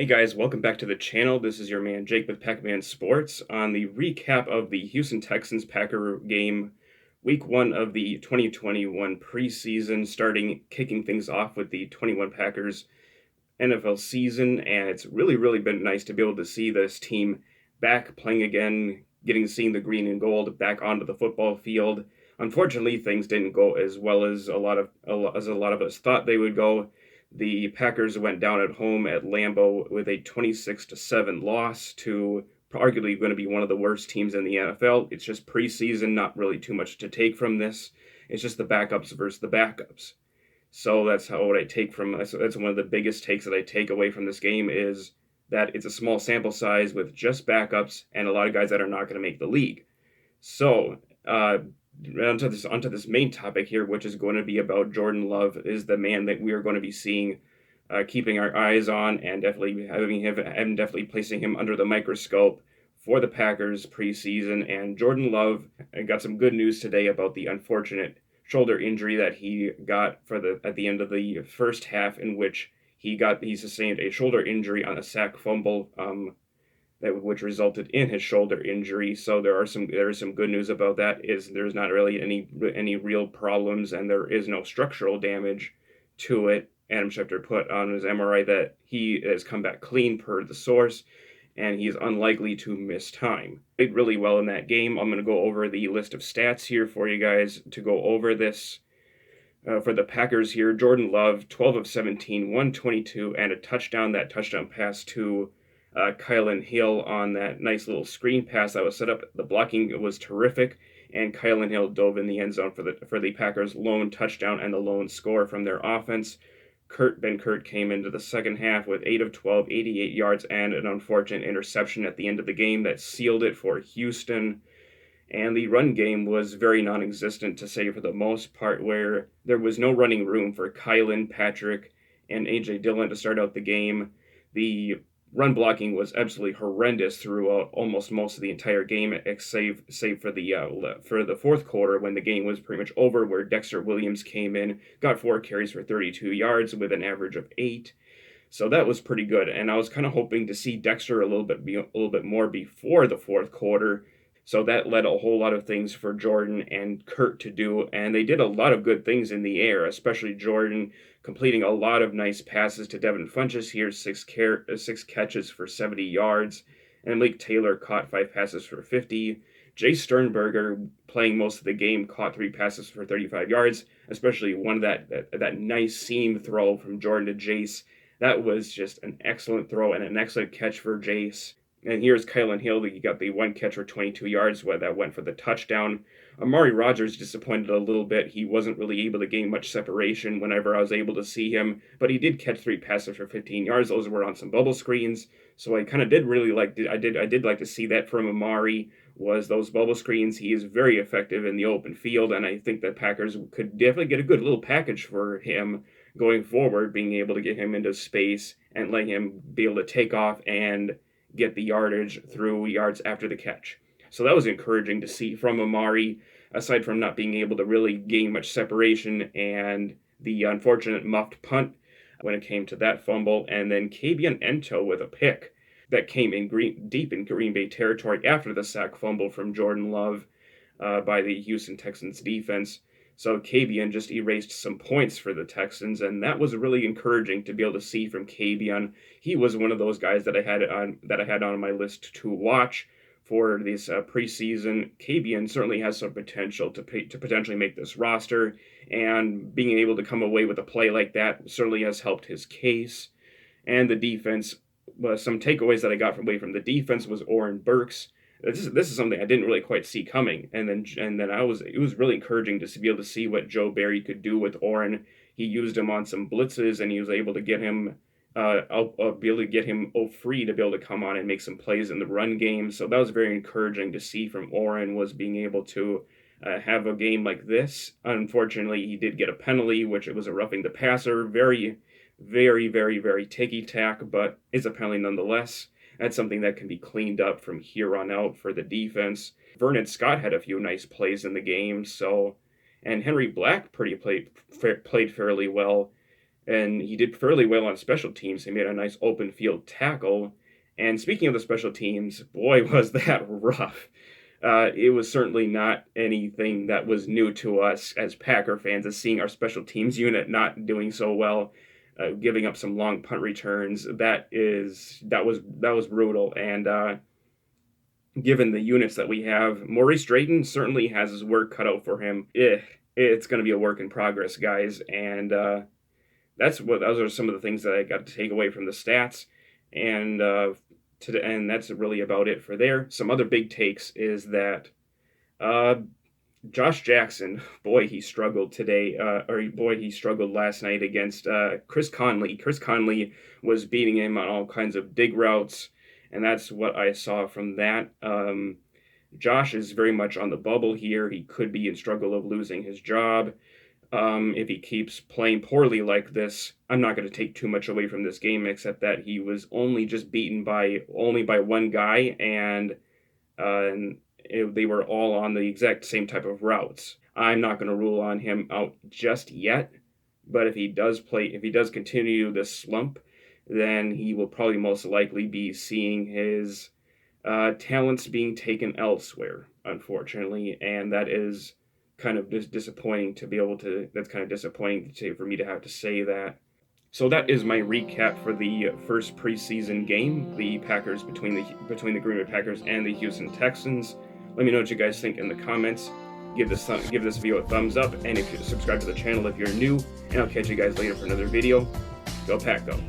guys, welcome back to the channel. This is your man Jake with PackMan Sports on the recap of the Houston Texans Packer game, week 1 of the 2021 preseason, kicking things off with the 21 Packers NFL season. And it's really been nice to be able to see this team back playing again, seeing the green and gold back onto the football field. Unfortunately, things didn't go as well as a lot of us thought they would go. The Packers went down at home at Lambeau with a 26-7 loss to arguably going to be one of the worst teams in the NFL. It's just preseason, not really too much to take from this. It's just the backups versus the backups. So that's what I take from. That's one of the biggest takes that I take away from this game is that it's a small sample size with just backups and a lot of guys that are not going to make the league. So onto this main topic here, which is going to be about Jordan Love, is the man that we are going to be seeing, keeping our eyes on, and definitely placing him under the microscope for the Packers preseason. And Jordan Love got some good news today about the unfortunate shoulder injury that he got at the end of the first half, in which he sustained a shoulder injury on a sack fumble, which resulted in his shoulder injury. So there is some good news about that. There's not really any real problems, and there is no structural damage to it. Adam Schefter put on his MRI that he has come back clean per the source, and he is unlikely to miss time. Played really well in that game. I'm going to go over the list of stats here for you guys to go over this. For the Packers here, Jordan Love, 12 of 17, 122, and a touchdown. That touchdown pass to Kylan Hill on that nice little screen pass that was set up. The blocking was terrific, and Kylan Hill dove in the end zone for the Packers' lone touchdown and the lone score from their offense. Ben Kurt came into the second half with 8 of 12, 88 yards, and an unfortunate interception at the end of the game that sealed it for Houston. And the run game was very non-existent, to say for the most part, where there was no running room for Kylan, Patrick, and A.J. Dillon to start out the game. The run blocking was absolutely horrendous throughout almost most of the entire game, save for the fourth quarter, when the game was pretty much over, where Dexter Williams came in, got 4 carries for 32 yards with an average of 8. So that was pretty good, and I was kind of hoping to see Dexter a little bit more before the fourth quarter. So that led a whole lot of things for Jordan and Kurt to do, and they did a lot of good things in the air, especially Jordan completing a lot of nice passes to Devin Funchess here, 6 catches for 70 yards, and Malik Taylor caught 5 passes for 50. Jay Sternberger, playing most of the game, caught 3 passes for 35 yards, especially one that nice seam throw from Jordan to Jace. That was just an excellent throw and an excellent catch for Jace. And here's Kylan Hill. He got the 1 catch for 22 yards that went for the touchdown. Amari Rodgers disappointed a little bit. He wasn't really able to gain much separation whenever I was able to see him, but he did catch 3 passes for 15 yards. Those were on some bubble screens, so I kind of did really like. I did like to see that from Amari. Was those bubble screens? He is very effective in the open field, and I think that Packers could definitely get a good little package for him going forward, being able to get him into space and letting him be able to take off and get the yardage through yards after the catch. So that was encouraging to see from Amari, aside from not being able to really gain much separation and the unfortunate muffed punt when it came to that fumble, and then Kabion Ento with a pick that came in deep in Green Bay territory after the sack fumble from Jordan Love by the Houston Texans defense. So Kabion just erased some points for the Texans, and that was really encouraging to be able to see from Kabion. He was one of those guys that I had on my list to watch for this preseason. Kabion certainly has some potential to potentially make this roster, and being able to come away with a play like that certainly has helped his case. And the defense, some takeaways that I got away from the defense was Oren Burks. This is something I didn't really quite see coming, and then it was really encouraging to be able to see what Joe Barry could do with Oren. He used him on some blitzes, and he was able to get him free to be able to come on and make some plays in the run game. So that was very encouraging to see from Oren, was being able to have a game like this. Unfortunately, he did get a penalty, which it was a roughing the passer. Very, very, very, very ticky-tack, but it's a penalty nonetheless. That's something that can be cleaned up from here on out for the defense. Vernon Scott had a few nice plays in the game, and Henry Black played fairly well. and he did fairly well on special teams. He made a nice open field tackle. And speaking of the special teams, boy, was that rough. It was certainly not anything that was new to us as Packer fans, as seeing our special teams unit not doing so well, giving up some long punt returns. That was brutal. And given the units that we have, Maurice Drayton certainly has his work cut out for him. It's going to be a work in progress, guys. And those are some of the things that I got to take away from the stats. And and that's really about it for there. Some other big takes is that Josh Jackson, boy, he struggled today, he struggled last night against Chris Conley. Chris Conley was beating him on all kinds of dig routes, and that's what I saw from that. Josh is very much on the bubble here. He could be in struggle of losing his job. If he keeps playing poorly like this, I'm not going to take too much away from this game, except that he was only just beaten by one guy, and they were all on the exact same type of routes. I'm not going to rule on him out just yet, but if he does continue this slump, then he will probably most likely be seeing his talents being taken elsewhere, unfortunately, and that is kind of disappointing for me to have to say that. So that is my recap for the first preseason game, the Packers between the Green Bay Packers and the Houston Texans. Let me know what you guys think in the comments. Give this video a thumbs up, and if you subscribe to the channel if you're new, and I'll catch you guys later for another video. Go Pack, go!